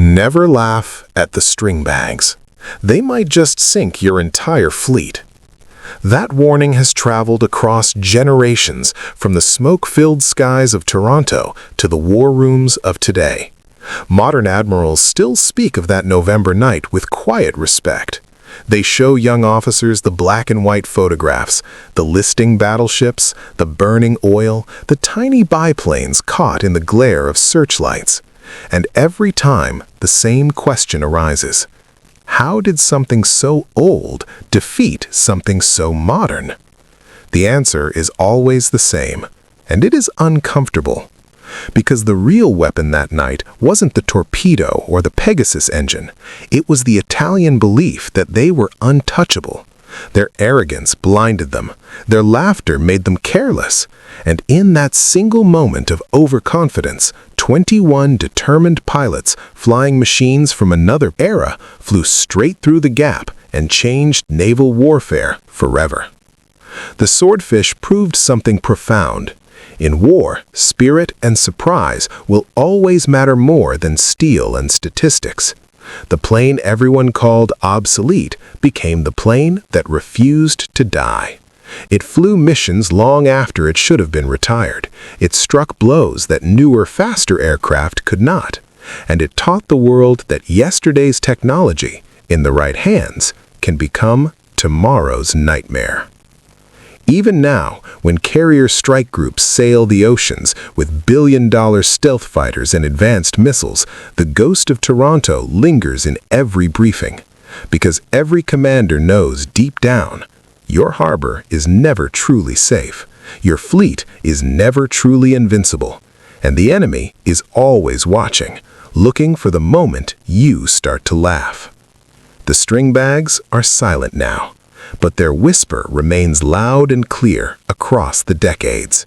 Never laugh at the string bags. They might just sink your entire fleet. That warning has traveled across generations, from the smoke-filled skies of Taranto to the war rooms of today. Modern admirals still speak of that November night with quiet respect. They show young officers the black and white photographs, the listing battleships, the burning oil, the tiny biplanes caught in the glare of searchlights. And every time, the same question arises. How did something so old defeat something so modern? The answer is always the same, and it is uncomfortable. Because the real weapon that night wasn't the torpedo or the Pegasus engine. It was the Italian belief that they were untouchable. Their arrogance blinded them. Their laughter made them careless. And in that single moment of overconfidence, 21 determined pilots flying machines from another era flew straight through the gap and changed naval warfare forever. The Swordfish proved something profound. In war, spirit and surprise will always matter more than steel and statistics. The plane everyone called obsolete became the plane that refused to die. It flew missions long after it should have been retired. It struck blows that newer, faster aircraft could not. And it taught the world that yesterday's technology, in the right hands, can become tomorrow's nightmare. Even now, when carrier strike groups sail the oceans with billion-dollar stealth fighters and advanced missiles, the ghost of Taranto lingers in every briefing. Because every commander knows deep down, your harbor is never truly safe, your fleet is never truly invincible, and the enemy is always watching, looking for the moment you start to laugh. The string bags are silent now, but their whisper remains loud and clear across the decades.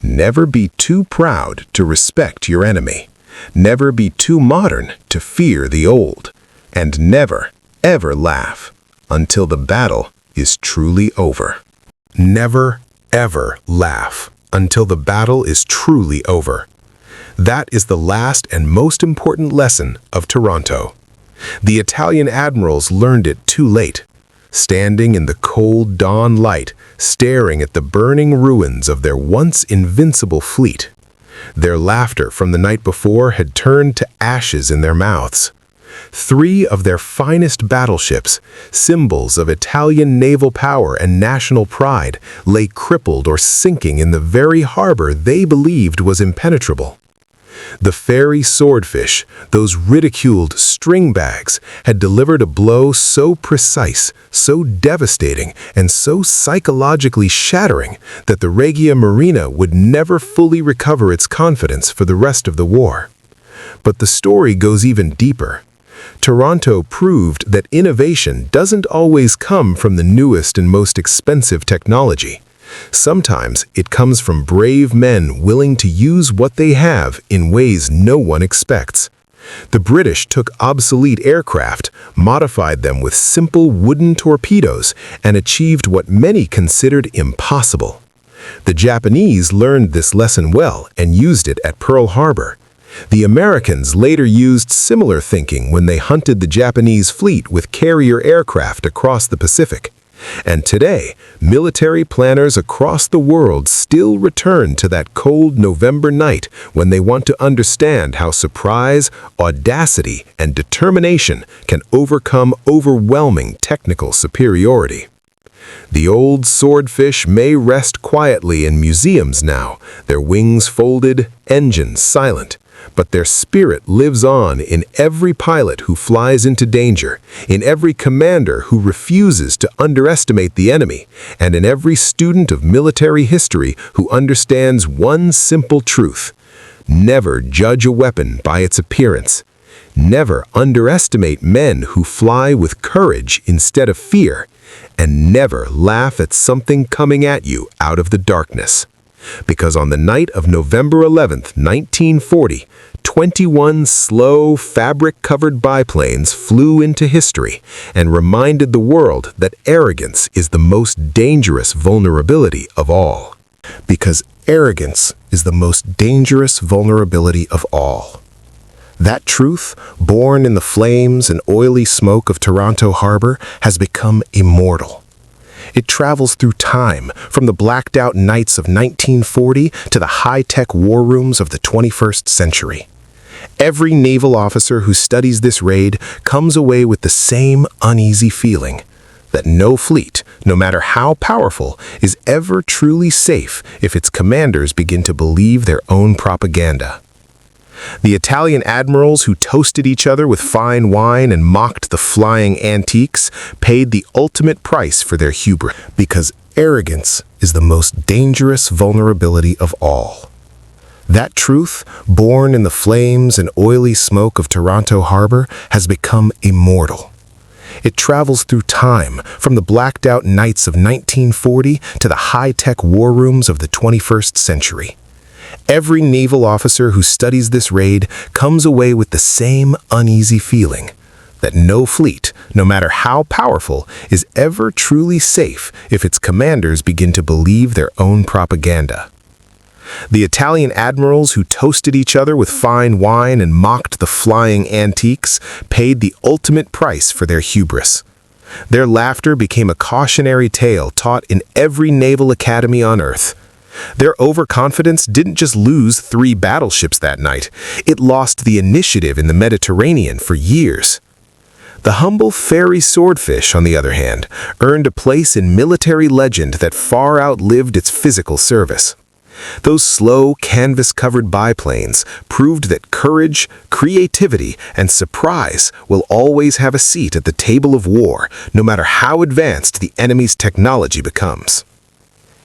Never be too proud to respect your enemy. Never be too modern to fear the old. And never, ever laugh until the battle is truly over. Never, ever laugh until the battle is truly over. That is the last and most important lesson of Taranto. The Italian admirals learned it too late. Standing in the cold dawn light, staring at the burning ruins of their once invincible fleet. Their laughter from the night before had turned to ashes in their mouths. 3 of their finest battleships, symbols of Italian naval power and national pride, lay crippled or sinking in the very harbor they believed was impenetrable. The Fairey Swordfish, those ridiculed string bags, had delivered a blow so precise, so devastating, and so psychologically shattering that the Regia Marina would never fully recover its confidence for the rest of the war. But the story goes even deeper. Taranto proved that innovation doesn't always come from the newest and most expensive technology. Sometimes it comes from brave men willing to use what they have in ways no one expects. The British took obsolete aircraft, modified them with simple wooden torpedoes, and achieved what many considered impossible. The Japanese learned this lesson well and used it at Pearl Harbor. The Americans later used similar thinking when they hunted the Japanese fleet with carrier aircraft across the Pacific. And today, military planners across the world still return to that cold November night when they want to understand how surprise, audacity, and determination can overcome overwhelming technical superiority. The old Swordfish may rest quietly in museums now, their wings folded, engines silent. But their spirit lives on in every pilot who flies into danger, in every commander who refuses to underestimate the enemy, and in every student of military history who understands one simple truth. Never judge a weapon by its appearance. Never underestimate men who fly with courage instead of fear, and never laugh at something coming at you out of the darkness. Because on the night of November 11th, 1940, 21 slow, fabric-covered biplanes flew into history and reminded the world that arrogance is the most dangerous vulnerability of all. Because arrogance is the most dangerous vulnerability of all. That truth, born in the flames and oily smoke of Taranto Harbor, has become immortal. It travels through time, from the blacked-out nights of 1940 to the high-tech war rooms of the 21st century. Every naval officer who studies this raid comes away with the same uneasy feeling, that no fleet, no matter how powerful, is ever truly safe if its commanders begin to believe their own propaganda. The Italian admirals who toasted each other with fine wine and mocked the flying antiques paid the ultimate price for their hubris, because arrogance is the most dangerous vulnerability of all. That truth, born in the flames and oily smoke of Taranto Harbor, has become immortal. It travels through time, from the blacked-out nights of 1940 to the high-tech war rooms of the 21st century. Every naval officer who studies this raid comes away with the same uneasy feeling, that no fleet, no matter how powerful, is ever truly safe if its commanders begin to believe their own propaganda. The Italian admirals who toasted each other with fine wine and mocked the flying antiques paid the ultimate price for their hubris. Their laughter became a cautionary tale taught in every naval academy on Earth. Their overconfidence didn't just lose 3 battleships that night, it lost the initiative in the Mediterranean for years. The humble Fairey Swordfish, on the other hand, earned a place in military legend that far outlived its physical service. Those slow, canvas-covered biplanes proved that courage, creativity, and surprise will always have a seat at the table of war, no matter how advanced the enemy's technology becomes.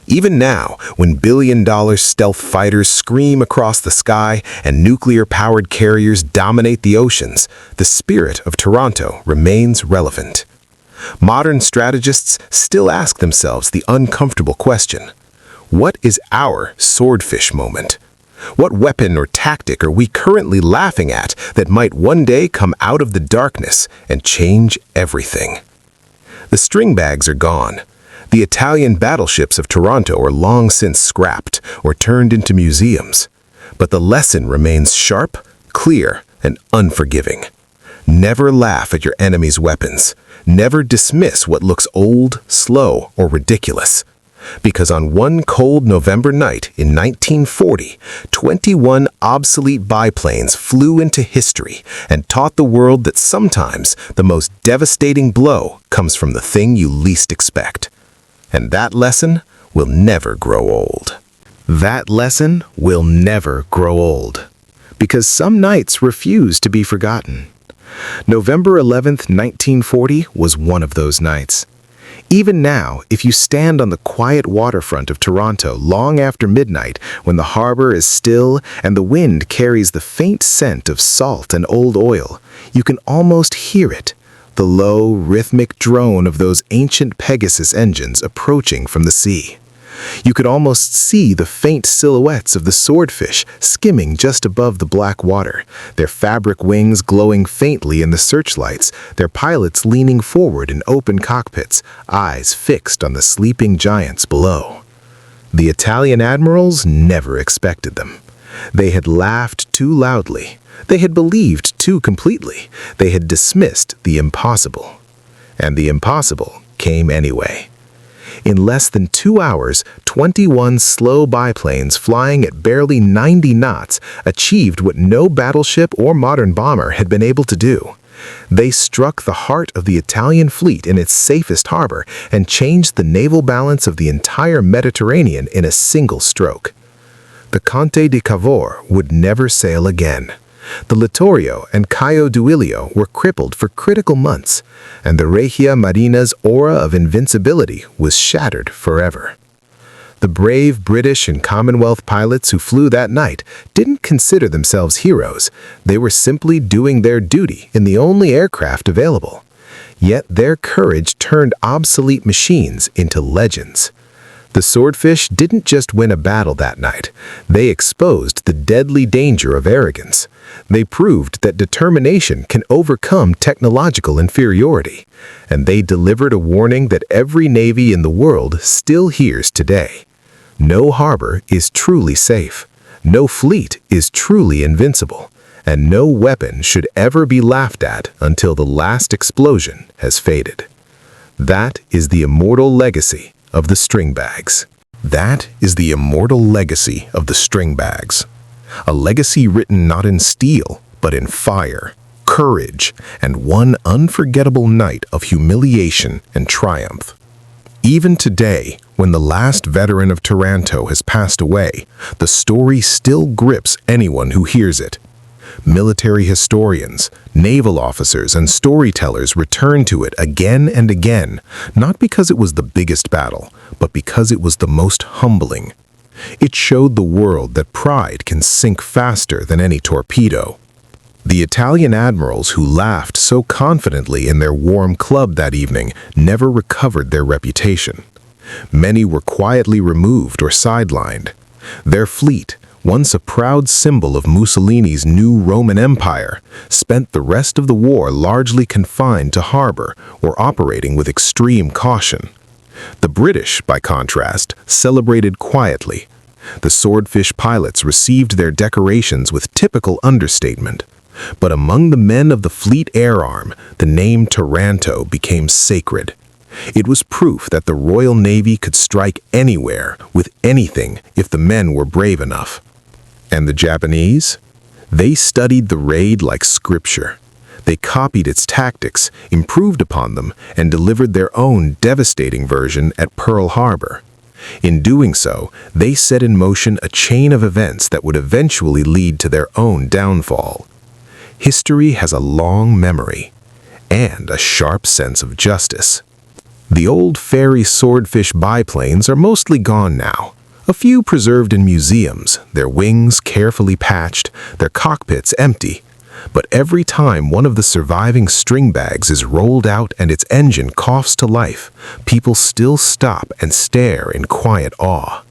Even now, when billion-dollar stealth fighters scream across the sky and nuclear-powered carriers dominate the oceans, the spirit of Taranto remains relevant. Modern strategists still ask themselves the uncomfortable question: what is our swordfish moment? What weapon or tactic are we currently laughing at that might one day come out of the darkness and change everything? The string bags are gone. The Italian battleships of Taranto are long since scrapped or turned into museums. But the lesson remains sharp, clear, and unforgiving. Never laugh at your enemy's weapons. Never dismiss what looks old, slow, or ridiculous. Because on one cold November night in 1940, 21 obsolete biplanes flew into history and taught the world that sometimes the most devastating blow comes from the thing you least expect. And that lesson will never grow old. That lesson will never grow old. Because some nights refuse to be forgotten. November 11th, 1940 was one of those nights. Even now, if you stand on the quiet waterfront of Taranto long after midnight, when the harbor is still and the wind carries the faint scent of salt and old oil, you can almost hear it. The low, rhythmic drone of those ancient Pegasus engines approaching from the sea. You could almost see the faint silhouettes of the swordfish skimming just above the black water, their fabric wings glowing faintly in the searchlights, their pilots leaning forward in open cockpits, eyes fixed on the sleeping giants below. The Italian admirals never expected them. They had laughed too loudly. They had believed too completely. They had dismissed the impossible. And the impossible came anyway. In less than 2 hours, 21 slow biplanes flying at barely 90 knots achieved what no battleship or modern bomber had been able to do. They struck the heart of the Italian fleet in its safest harbor and changed the naval balance of the entire Mediterranean in a single stroke. The Conte di Cavour would never sail again. The Littorio and Caio Duilio were crippled for critical months, and the Regia Marina's aura of invincibility was shattered forever. The brave British and Commonwealth pilots who flew that night didn't consider themselves heroes. They were simply doing their duty in the only aircraft available. Yet their courage turned obsolete machines into legends. The Swordfish didn't just win a battle that night. They exposed the deadly danger of arrogance. They proved that determination can overcome technological inferiority. And they delivered a warning that every navy in the world still hears today. No harbor is truly safe. No fleet is truly invincible. and no weapon should ever be laughed at until the last explosion has faded. That is the immortal legacy of the string bags. That is the immortal legacy of the string bags. A legacy written not in steel, but in fire, courage, and one unforgettable night of humiliation and triumph. Even today, when the last veteran of Taranto has passed away, the story still grips anyone who hears it. Military historians, naval officers, and storytellers return to it again and again, not because it was the biggest battle, but because it was the most humbling. It showed the world that pride can sink faster than any torpedo. The Italian admirals who laughed so confidently in their warm club that evening never recovered their reputation. Many were quietly removed or sidelined. Their fleet, once a proud symbol of Mussolini's new Roman Empire, spent the rest of the war largely confined to harbor or operating with extreme caution. The British, by contrast, celebrated quietly. The Swordfish pilots received their decorations with typical understatement. But among the men of the Fleet Air Arm, the name Taranto became sacred. It was proof that the Royal Navy could strike anywhere, with anything, if the men were brave enough. And the Japanese? They studied the raid like scripture. They copied its tactics, improved upon them, and delivered their own devastating version at Pearl Harbor. In doing so, they set in motion a chain of events that would eventually lead to their own downfall. History has a long memory and a sharp sense of justice. The old Fairey Swordfish biplanes are mostly gone now, a few preserved in museums, their wings carefully patched, their cockpits empty. But every time one of the surviving string bags is rolled out and its engine coughs to life, people still stop and stare in quiet awe,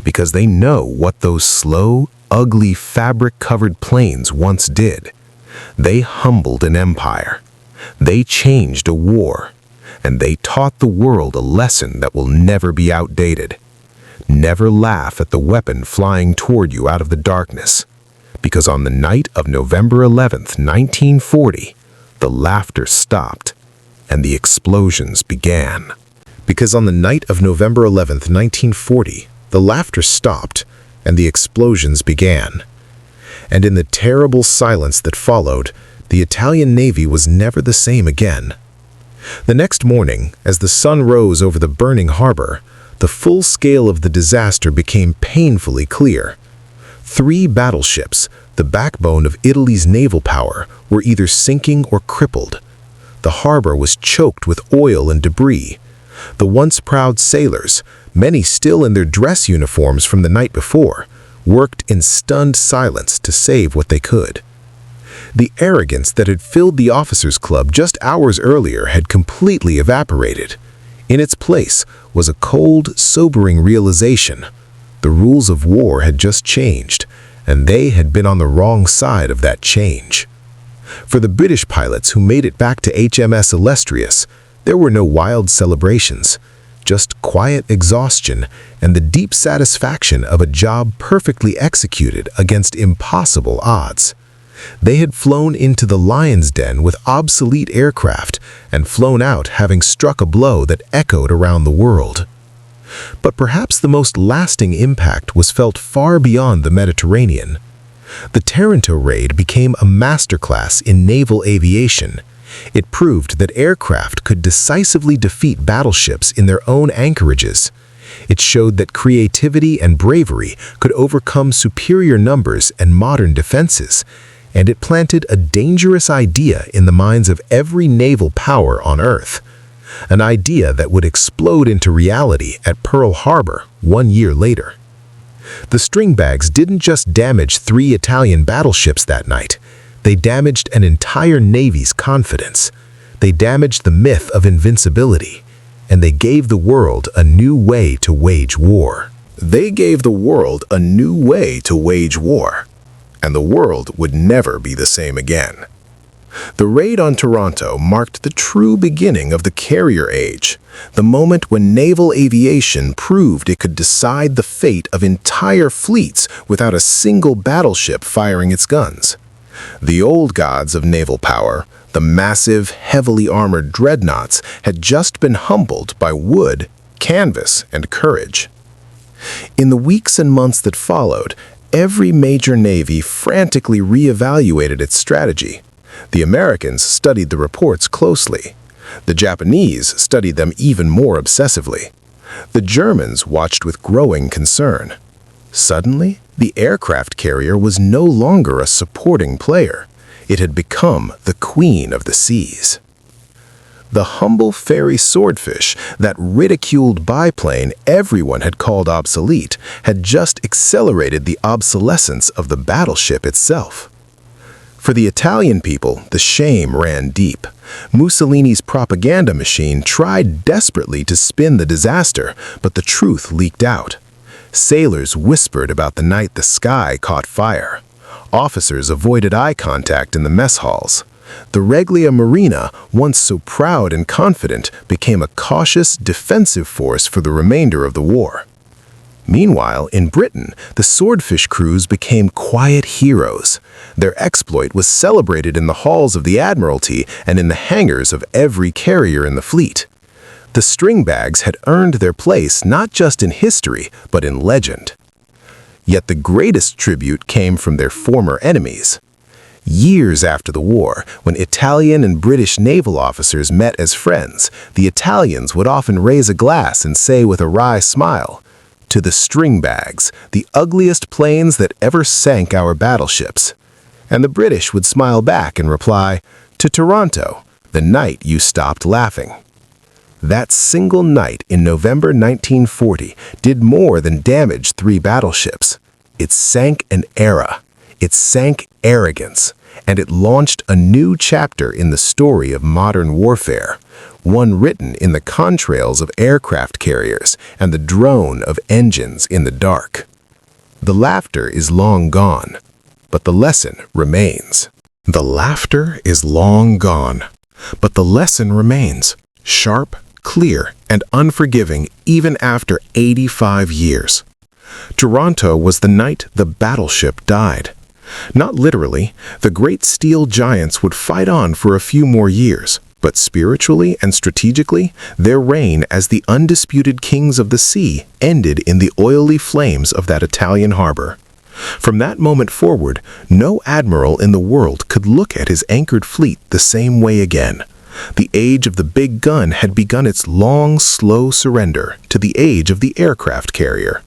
because they know what those slow, ugly, fabric-covered planes once did. They humbled an empire. They changed a war. And they taught the world a lesson that will never be outdated. Never laugh at the weapon flying toward you out of the darkness. Because on the night of November 11th, 1940, the laughter stopped and the explosions began. Because on the night of November 11th, 1940, the laughter stopped and the explosions began. And in the terrible silence that followed, the Italian Navy was never the same again. The next morning, as the sun rose over the burning harbor, the full scale of the disaster became painfully clear. 3 battleships, the backbone of Italy's naval power, were either sinking or crippled. The harbor was choked with oil and debris. The once proud sailors, many still in their dress uniforms from the night before, worked in stunned silence to save what they could. The arrogance that had filled the officers' club just hours earlier had completely evaporated. In its place was a cold, sobering realization. The rules of war had just changed, and they had been on the wrong side of that change. For the British pilots who made it back to HMS Illustrious, there were no wild celebrations, just quiet exhaustion and the deep satisfaction of a job perfectly executed against impossible odds. They had flown into the lion's den with obsolete aircraft and flown out having struck a blow that echoed around the world. But perhaps the most lasting impact was felt far beyond the Mediterranean. The Taranto raid became a masterclass in naval aviation. It proved that aircraft could decisively defeat battleships in their own anchorages. It showed that creativity and bravery could overcome superior numbers and modern defenses, and it planted a dangerous idea in the minds of every naval power on Earth. An idea that would explode into reality at Pearl Harbor 1 year later. The string bags didn't just damage 3 Italian battleships that night. They damaged an entire navy's confidence. They damaged the myth of invincibility. And they gave the world a new way to wage war. They gave the world a new way to wage war. And the world would never be the same again. The raid on Taranto marked the true beginning of the carrier age, the moment when naval aviation proved it could decide the fate of entire fleets without a single battleship firing its guns. The old gods of naval power, the massive, heavily armored dreadnoughts, had just been humbled by wood, canvas, and courage. In the weeks and months that followed, every major navy frantically reevaluated its strategy. The Americans studied the reports closely. The Japanese studied them even more obsessively. The Germans watched with growing concern. Suddenly, the aircraft carrier was no longer a supporting player. It had become the queen of the seas. The humble Fairey Swordfish, that ridiculed biplane everyone had called obsolete, had just accelerated the obsolescence of the battleship itself. For the Italian people, the shame ran deep. Mussolini's propaganda machine tried desperately to spin the disaster, but the truth leaked out. Sailors whispered about the night the sky caught fire. Officers avoided eye contact in the mess halls. The Regia Marina, once so proud and confident, became a cautious, defensive force for the remainder of the war. Meanwhile, in Britain, the Swordfish crews became quiet heroes. Their exploit was celebrated in the halls of the Admiralty and in the hangars of every carrier in the fleet. The stringbags had earned their place not just in history, but in legend. Yet the greatest tribute came from their former enemies. Years after the war, when Italian and British naval officers met as friends, the Italians would often raise a glass and say with a wry smile, "To the stringbags, the ugliest planes that ever sank our battleships." And the British would smile back and reply, "To Taranto, the night you stopped laughing." That single night in November 1940 did more than damage 3 battleships. It sank an era. It sank arrogance, and it launched a new chapter in the story of modern warfare, one written in the contrails of aircraft carriers and the drone of engines in the dark. The laughter is long gone, but the lesson remains. The laughter is long gone, but the lesson remains, sharp, clear, and unforgiving even after 85 years. Taranto was the night the battleship died. Not literally, the great steel giants would fight on for a few more years, but spiritually and strategically, their reign as the undisputed kings of the sea ended in the oily flames of that Italian harbor. From that moment forward, no admiral in the world could look at his anchored fleet the same way again. The age of the big gun had begun its long, slow surrender to the age of the aircraft carrier.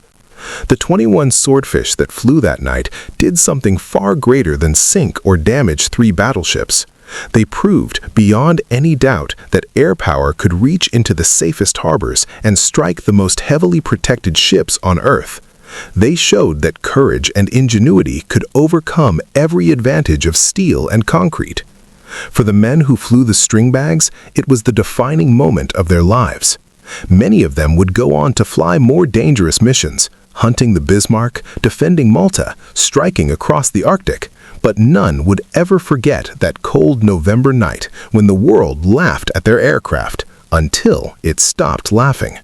The 21 Swordfish that flew that night did something far greater than sink or damage 3 battleships. They proved, beyond any doubt, that air power could reach into the safest harbors and strike the most heavily protected ships on Earth. They showed that courage and ingenuity could overcome every advantage of steel and concrete. For the men who flew the stringbags, it was the defining moment of their lives. Many of them would go on to fly more dangerous missions, hunting the Bismarck, defending Malta, striking across the Arctic, but none would ever forget that cold November night when the world laughed at their aircraft until it stopped laughing.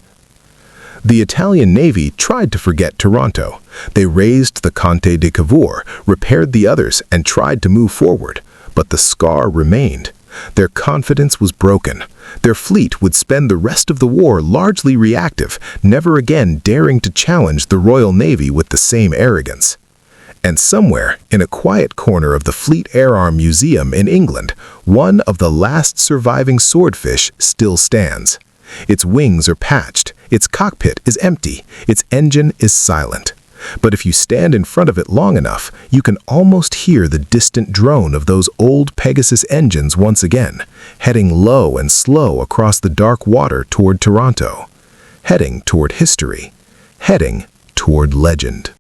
The Italian Navy tried to forget Taranto. They raised the Conte di Cavour, repaired the others, and tried to move forward, but the scar remained. Their confidence was broken. Their fleet would spend the rest of the war largely reactive, never again daring to challenge the Royal Navy with the same arrogance. And somewhere, in a quiet corner of the Fleet Air Arm Museum in England, one of the last surviving Swordfish still stands. Its wings are patched, its cockpit is empty, its engine is silent. But if you stand in front of it long enough, you can almost hear the distant drone of those old Pegasus engines once again, heading low and slow across the dark water toward Taranto, heading toward history, heading toward legend.